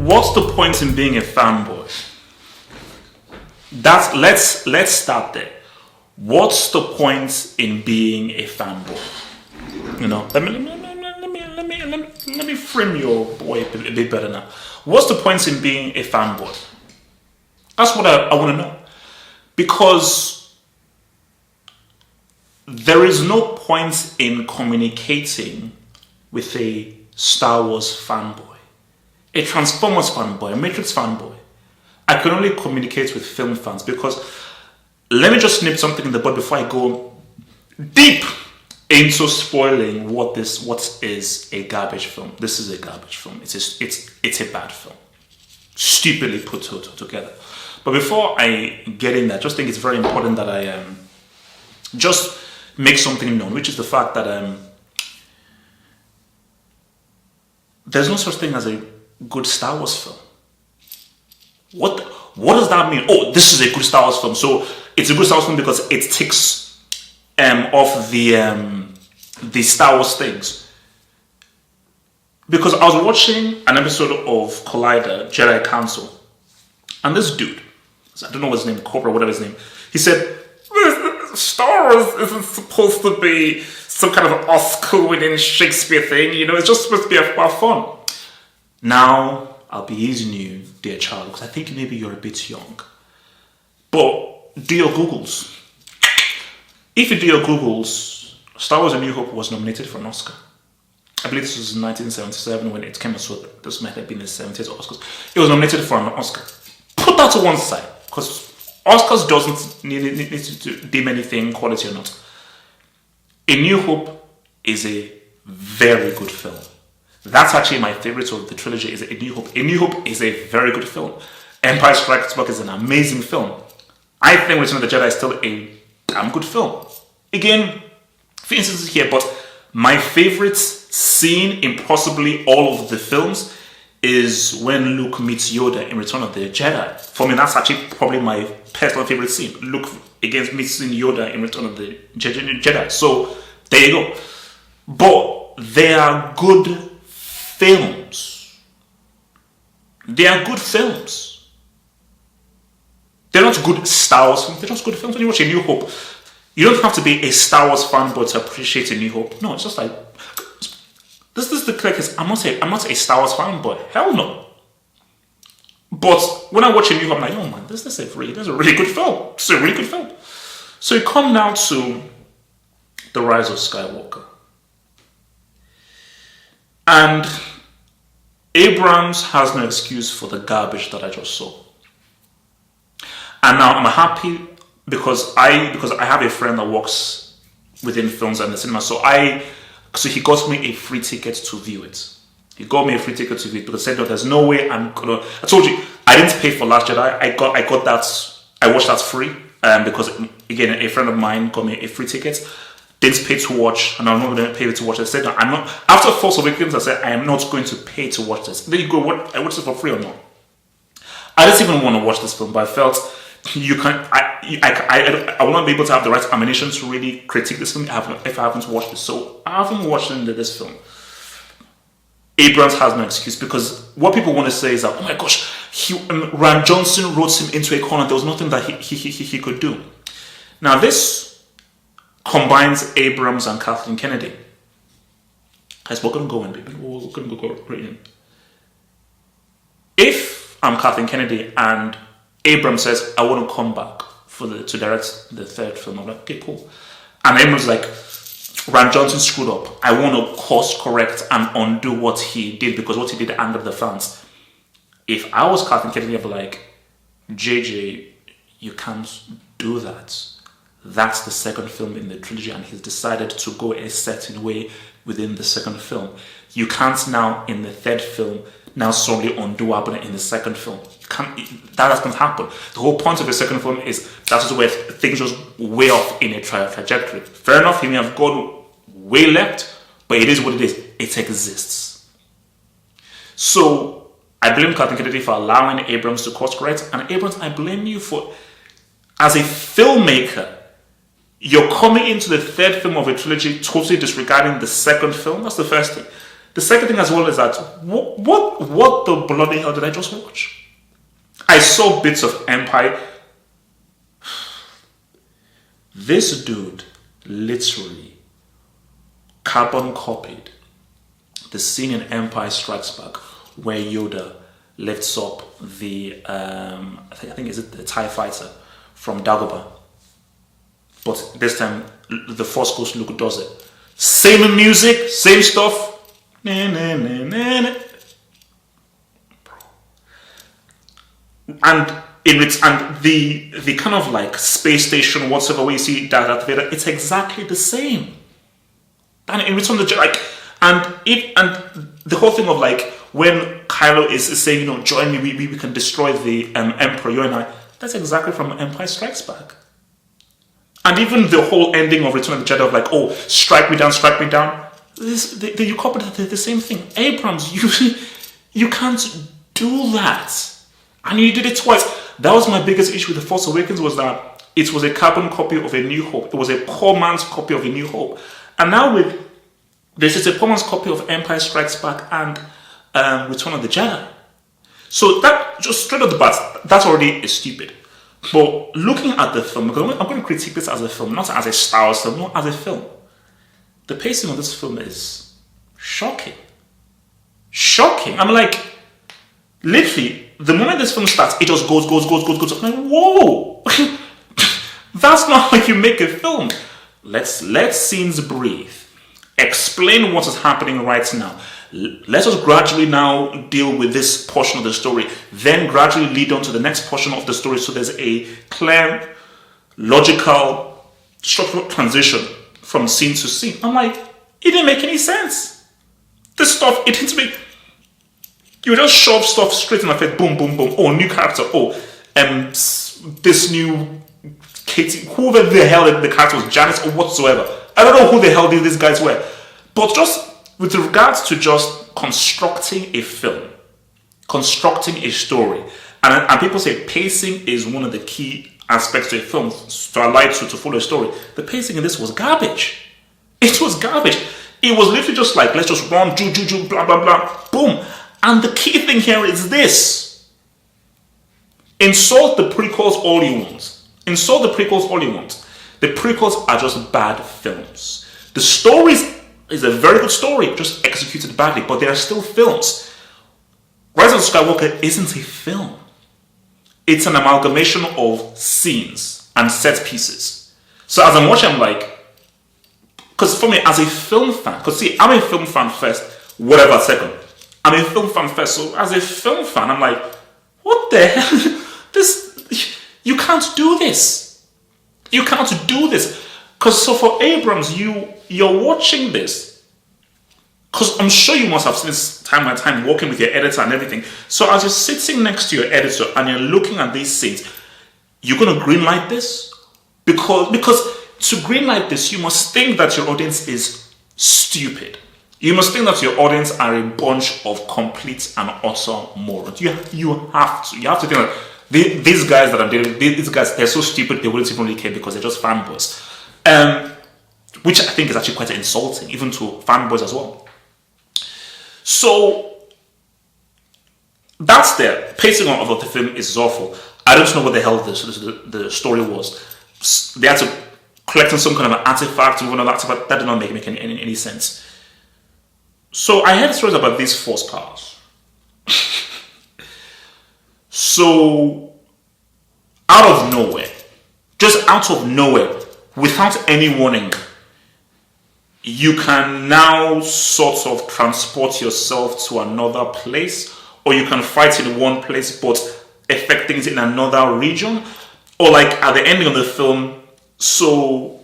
what's the point in being a fanboy? Let's start there. What's the point in being a fanboy? You know, let me frame your boy a bit better now. What's the point in being a fanboy? That's what I want to know. Because there is no point in communicating with a Star Wars fanboy, a Transformers fanboy, a Matrix fanboy. I can only communicate with film fans because let me just nip something in the bud before I go deep into spoiling what is a garbage film. This is a garbage film. It's a bad film, stupidly put together. But before I get in there, I just think it's very important that I just make something known, which is the fact that there's no such thing as a good Star Wars film. What does that mean? Oh, this is a good Star Wars film. So it's a good Star Wars film because it ticks off the Star Wars things. Because I was watching an episode of Collider, Jedi Council, and this dude, I don't know what his name, Cobra, whatever his name, he said, Star Wars isn't supposed to be some kind of Oscar-winning Shakespeare thing, you know, it's just supposed to be about fun. Now, I'll be easing you, dear child, because I think maybe you're a bit young. But do your Googles. If you do your Googles, Star Wars A New Hope was nominated for an Oscar. I believe this was in 1977 when it came out, so this might have been the 70th Oscars. It was nominated for an Oscar. Put that to one side, because Oscars doesn't need to deem anything quality or not. A New Hope is a very good film. That's actually my favorite of the trilogy, is A New Hope. A New Hope is a very good film. Empire Strikes Back is an amazing film. I think Return of the Jedi is still a damn good film. Again, for instance here, but my favorite scene in possibly all of the films is when Luke meets Yoda in Return of the Jedi. For me, that's actually probably my personal favorite scene. Luke against meeting Yoda in Return of the Jedi. So, there you go. But they are good films. They are good films. They're not good Star Wars films, they're just good films. When you watch A New Hope, you don't have to be a Star Wars fanboy to appreciate A New Hope. No, it's just like, this is the clear case. I'm not a Star Wars fanboy. Hell no. But when I watch A New Hope, I'm like, oh man, this is a really good film. It's a really good film. So you come now to The Rise of Skywalker. And Abrams has no excuse for the garbage that I just saw. And now I'm happy because I have a friend that works within films and the cinema. So he got me a free ticket to view it. He got me a free ticket to view it because I said, no, there's no way I'm gonna. I told you I didn't pay for Last Jedi. I got that. I watched that free because again a friend of mine got me a free ticket. Didn't pay to watch, and I'm not going to pay to watch it. I said, no, I'm not. After Force Awakens, I said, I am not going to pay to watch this. There you go. I watched it for free or not? I didn't even want to watch this film, but I felt you can. I will not be able to have the right ammunition to really critique this film if I haven't watched it. So I haven't watched this film. Abrams has no excuse because what people want to say is that, oh my gosh, Rian Johnson wrote him into a corner. There was nothing that he could do. Now this combines Abrams and Kathleen Kennedy. Guys, we're going to go in, baby. We're going to go right in. If I'm Kathleen Kennedy and Abrams says, I want to come back to direct the third film, I'm like, okay, cool. And Abrams is like, Rian Johnson screwed up. I want to course correct and undo what he did because what he did angered the fans. If I was Kathleen Kennedy, I'd be like, JJ, you can't do that. That's the second film in the trilogy and he's decided to go a certain way within the second film. You can't now, in the third film, now suddenly undo what happened in the second film. That doesn't happen. The whole point of the second film is that's where things just way off in a trajectory. Fair enough, he may have gone way left, but it is what it is. It exists. So, I blame Kathleen Kennedy for allowing Abrams to course correct, and Abrams, I blame you for, as a filmmaker, you're coming into the third film of a trilogy totally disregarding the second film. That's the first thing. The second thing as well is that what the bloody hell did I just watch? I saw bits of Empire. This dude literally carbon copied the scene in Empire Strikes Back where Yoda lifts up the I think is it the TIE fighter from Dagobah, but this time the Force Ghost Luke does it. Same music, same stuff. And the kind of like space station whatever where you see Darth Vader, it's exactly the same. And in Return of the Jedi, and the whole thing of like when Kylo is saying, join me, we can destroy the Emperor, you and I. That's exactly from Empire Strikes Back. And even the whole ending of Return of the Jedi of like, oh, strike me down. You copied the same thing. Abrams, you can't do that. And you did it twice. That was my biggest issue with The Force Awakens, was that it was a carbon copy of A New Hope. It was a poor man's copy of A New Hope. And now with this is a poor man's copy of Empire Strikes Back and Return of the Jedi. So that, just straight off the bat, that already is stupid. But looking at the film, because I'm going to critique this as a film, not as a Star Wars film, not as a film. The pacing of this film is shocking. Shocking. I'm like, literally, the moment this film starts, it just goes. I'm like, whoa! That's not how you make a film. Let's let scenes breathe. Explain what is happening right now. Let us gradually now deal with this portion of the story, then gradually lead on to the next portion of the story so there's a clear, logical, structural transition from scene to scene. I'm like, it didn't make any sense. This stuff, it didn't make... You just shove stuff straight in my face, boom. Oh, new character. Oh, this new Katie, whoever the hell the character was, Janice or whatsoever. I don't know who the hell these guys were. But just with regards to just constructing a film, constructing a story, and people say pacing is one of the key aspects to a film to allow you to follow a story. The pacing in this was garbage. It was garbage. It was literally just like, let's just run, blah, blah, blah, boom. And the key thing here is this. Insult the prequels all you want. Insult the prequels all you want. The prequels are just bad films. The stories is a very good story, just executed badly, but they are still films. Rise of Skywalker isn't a film. It's an amalgamation of scenes and set pieces. So as I'm watching, I'm like, because for me, as a film fan, because see, I'm a film fan first, whatever second. I'm a film fan first, so as a film fan, I'm like, what the hell? You can't do this. You can't do this. Because so for Abrams, you're watching this. Because I'm sure you must have seen this time and time working with your editor and everything. So as you're sitting next to your editor and you're looking at these scenes, you're going to greenlight this? Because to greenlight this, you must think that your audience is stupid. You must think that your audience are a bunch of complete and utter morons. You have to think that these guys that I'm dealing with, these guys, they're so stupid they wouldn't even really care because they're just fanboys. Which I think is actually quite insulting, even to fanboys as well. So that's the pacing of the film is awful. I don't know what the hell the story was. They had to collect some kind of an artifact, and one of that artifact that did not make any sense. So I heard stories about these force powers. So out of nowhere, without any warning, you can now sort of transport yourself to another place, or you can fight in one place but affect things in another region. Or like at the ending of the film, so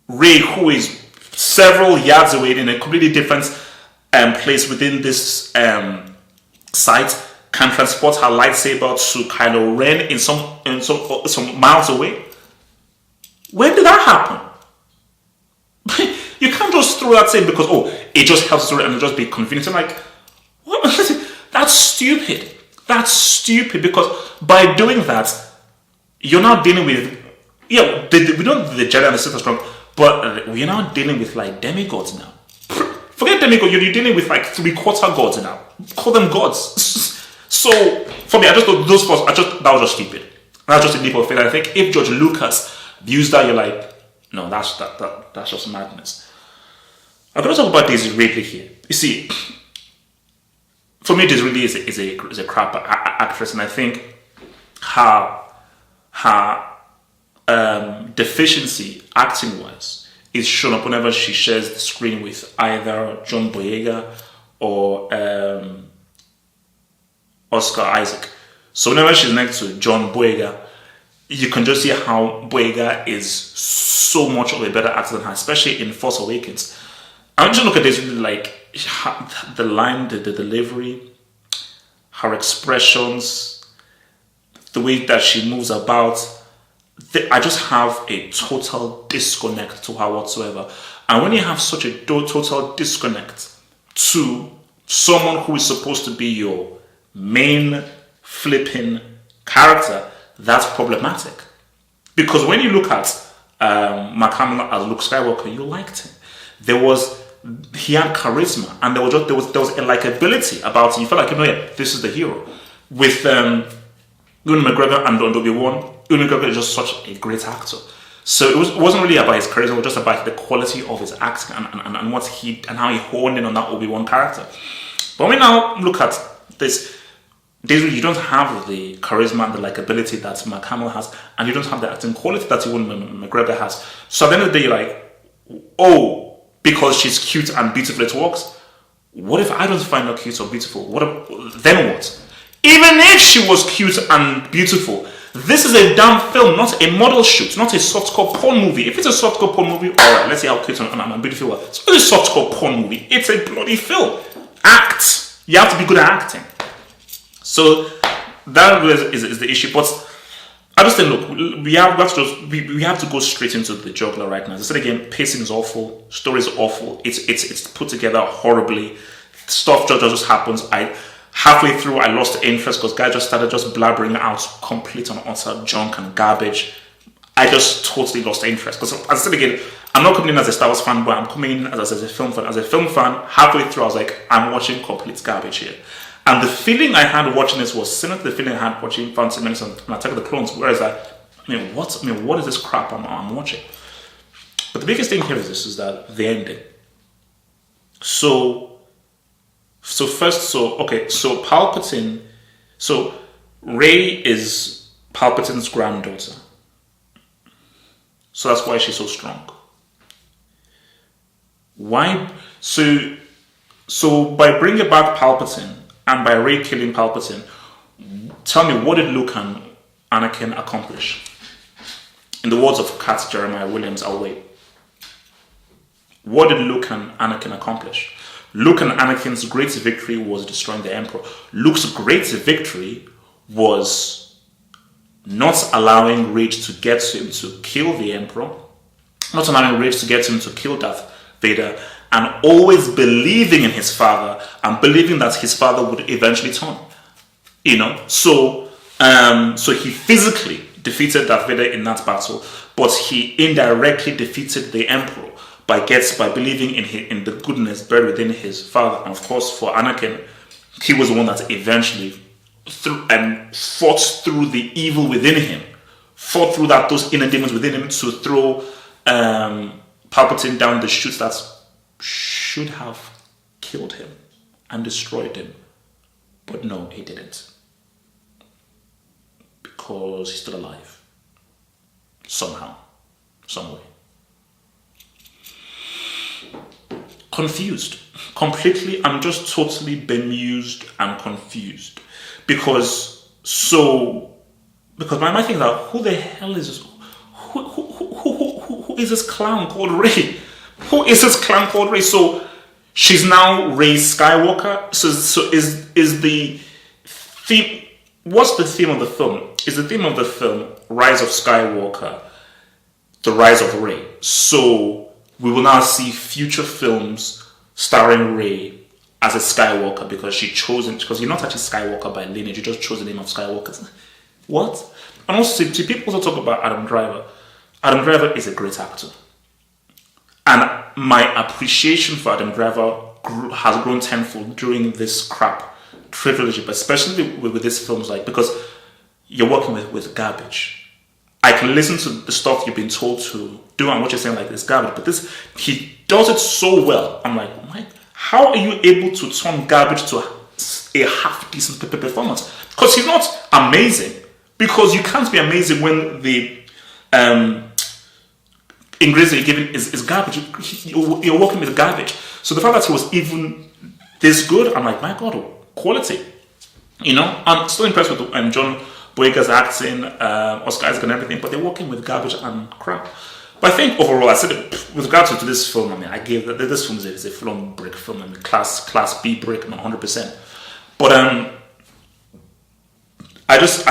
Rey, who is several yards away in a completely different place within this site, can transport her lightsaber to Kylo Ren in some miles away. When did that happen? You can't just throw that in because it just helps the story and it'll just be convenient. I'm like, what? That's stupid. That's stupid because by doing that, you're not dealing with we know the Jedi and the Sith are strong, but we're now dealing with like demigods now. Forget demigod, you're dealing with like three-quarter gods now. Call them gods. So for me, I just thought those first, that was just stupid. That's just a leap of faith. I think if George Lucas views that, you're like, no, that's just madness. I'm going to talk about Daisy Ridley here. You see, for me, Daisy Ridley is a crap actress, and I think her deficiency acting-wise is shown up whenever she shares the screen with either John Boyega or Oscar Isaac. So whenever she's next to John Boyega, you can just see how Boyega is so much of a better actor than her, especially in Force Awakens. I'm just look at this really like the line, the delivery, her expressions, the way that she moves about. I just have a total disconnect to her whatsoever. And when you have such a total disconnect to someone who is supposed to be your main flipping character, that's problematic. Because when you look at Mark Hamill as Luke Skywalker, you liked him. He had charisma, and there was a likability about him. You felt like, yeah, this is the hero. With Ewan McGregor and Obi-Wan, Ewan McGregor is just such a great actor. So it wasn't really about his charisma, it was just about the quality of his acting and what how he honed in on that Obi-Wan character. But when we now look at this, you don't have the charisma and the likability that Mark Hamill has, and you don't have the acting quality that Ewan McGregor has. So at the end of the day, you're like, oh, because she's cute and beautiful, it works. What if I don't find her cute or beautiful? Then what? Even if she was cute and beautiful, this is a damn film, not a model shoot, not a softcore porn movie. If it's a softcore porn movie, alright, let's see how cute and beautiful you are. It's not a softcore porn movie, it's a bloody film. Act. You have to be good at acting. So that is the issue. But I just think, look, we have to go straight into the juggler right now. As I said again, pacing is awful, story is awful. It's put together horribly. Stuff just happens. Halfway through, I lost interest because guys just started just blabbering out complete and utter junk and garbage. I just totally lost interest. Because as I said again, I'm not coming in as a Star Wars fan, but I'm coming in as a film fan. As a film fan, halfway through, I was like, I'm watching complete garbage here. And the feeling I had watching this was similar to the feeling I had watching Phantom Menace and Attack of the Clones. Whereas what is this crap I'm watching? But the biggest thing here is that the ending. So Palpatine. So Rey is Palpatine's granddaughter. So that's why she's so strong. Why? So by bringing back Palpatine and by Rey killing Palpatine, tell me, what did Luke and Anakin accomplish? In the words of Kat Jeremiah Williams, I'll wait. What did Luke and Anakin accomplish? Luke and Anakin's great victory was destroying the Emperor. Luke's great victory was not allowing Rage to get him to kill the Emperor, not allowing Rage to get him to kill Darth Vader, and always believing in his father and believing that his father would eventually turn. So he physically defeated Darth Vader in that battle, but he indirectly defeated the Emperor by believing in the goodness buried within his father. And of course, for Anakin, he was the one that eventually fought through the evil within him, fought through those inner demons within him to throw Palpatine down the chute that should have killed him and destroyed him. But no, he didn't. Because he's still alive. Somehow. Some way. Confused. Completely, I'm just totally bemused and confused. Because my thing is that, who the hell is this? Who is this clown called Rey? Who is this clown called Rey? So she's now Rey Skywalker. So is the theme? What's the theme of the film? Is the theme of the film Rise of Skywalker, the Rise of Rey? So we will now see future films starring Rey as a Skywalker because you're not actually Skywalker by lineage. You just chose the name of Skywalker. What? And also, people also talk about Adam Driver. Adam Driver is a great actor. And my appreciation for Adam Driver has grown tenfold during this crap trilogy, but especially with these films, like, because you're working with garbage. I can listen to the stuff you've been told to do and what you're saying, like, it's garbage, but this, he does it so well. I'm like, Mike, how are you able to turn garbage to a half decent performance? Because he's not amazing, because you can't be amazing when the ingredients that you're giving is garbage. You're working with garbage. So the fact that he was even this good, I'm like, my God, quality. You know, I'm still impressed with John Boyega's acting, Oscar Isaac and everything, but they're working with garbage and crap. But I think overall, I said, with regards to this film, I mean, I gave that this film is a full-on brick film. I mean, class B brick, not 100%. But I just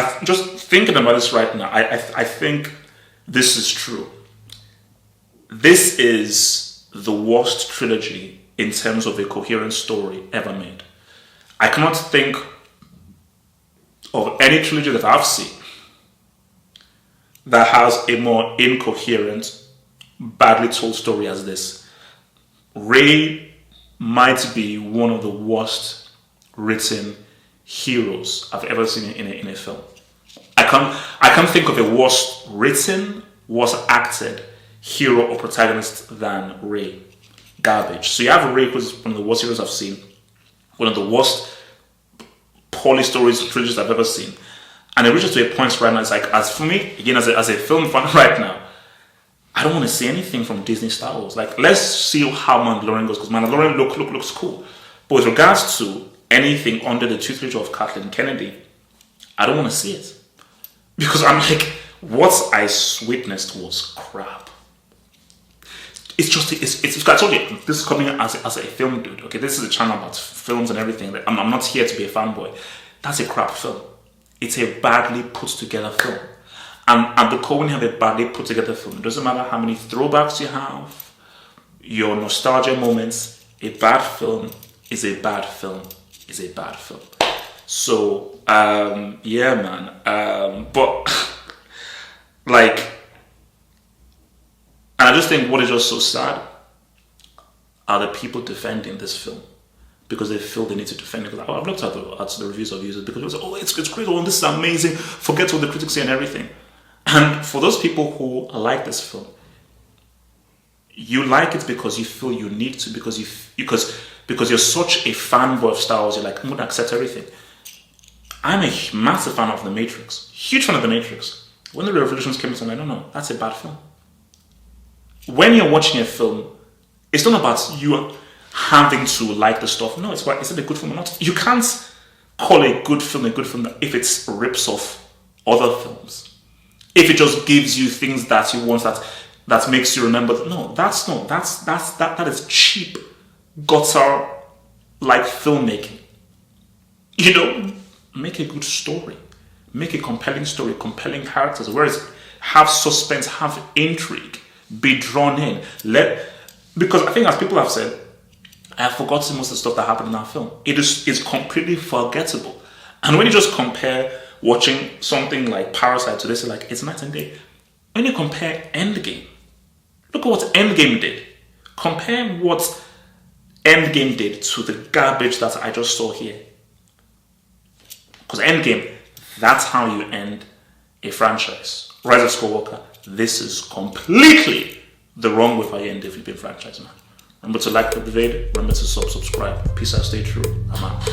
thinking about this right now, I think this is true. This is the worst trilogy in terms of a coherent story ever made. I cannot think of any trilogy that I've seen that has a more incoherent, badly told story as this. Rey might be one of the worst written heroes I've ever seen in a film. I can't think of a worse written, worse acted hero or protagonist than Rey. Garbage. So you have Rey, who's one of the worst heroes I've seen, one of the worst poorly stories trilogies I've ever seen, and it reaches to a point right now. It's like, as for me, again, as a film fan right now, I don't want to see anything from Disney Star Wars. Like, let's see how Mandalorian goes, because Mandalorian looks cool, but with regards to anything under the tutelage of Kathleen Kennedy, I don't want to see it, because I'm like, what I witnessed was crap. It's just, I told you, this is coming as a film dude, okay? This is a channel about films and everything. I'm not here to be a fanboy. That's a crap film. It's a badly put together film. And the core, when you have a badly put together film, it doesn't matter how many throwbacks you have, your nostalgia moments, a bad film is a bad film, is a bad film. So, yeah, man. But, like, and I just think what is just so sad are the people defending this film because they feel they need to defend it. I've looked at the reviews of users because they say, oh, it's great, oh, this is amazing, forget what the critics say and everything. And for those people who like this film, you like it because you feel you need to, because you're such a fanboy of Star Wars, you're like, I'm going to accept everything. I'm a massive fan of The Matrix, huge fan of The Matrix. When the Revolutions came out, I'm like, no, that's a bad film. When you're watching a film, it's not about you having to like the stuff. No, it's about, is it a good film or not? You can't call a good film if it rips off other films. If it just gives you things that you want, that makes you remember. No, that is cheap, gutter like filmmaking. You know, make a good story, make a compelling story, compelling characters. Whereas have suspense, have intrigue. Be drawn in. Because I think, as people have said, I have forgotten most of the stuff that happened in that film. It is completely forgettable. And when you just compare watching something like Parasite to this, like, it's night and day. When you compare Endgame, look at what Endgame did. Compare what Endgame did to the garbage that I just saw here. Because Endgame, that's how you end a franchise. Rise of Skywalker, this is completely the wrong way for you end a flipping franchise, man. Remember to like the video, remember to subscribe. Peace out, stay true. I'm out.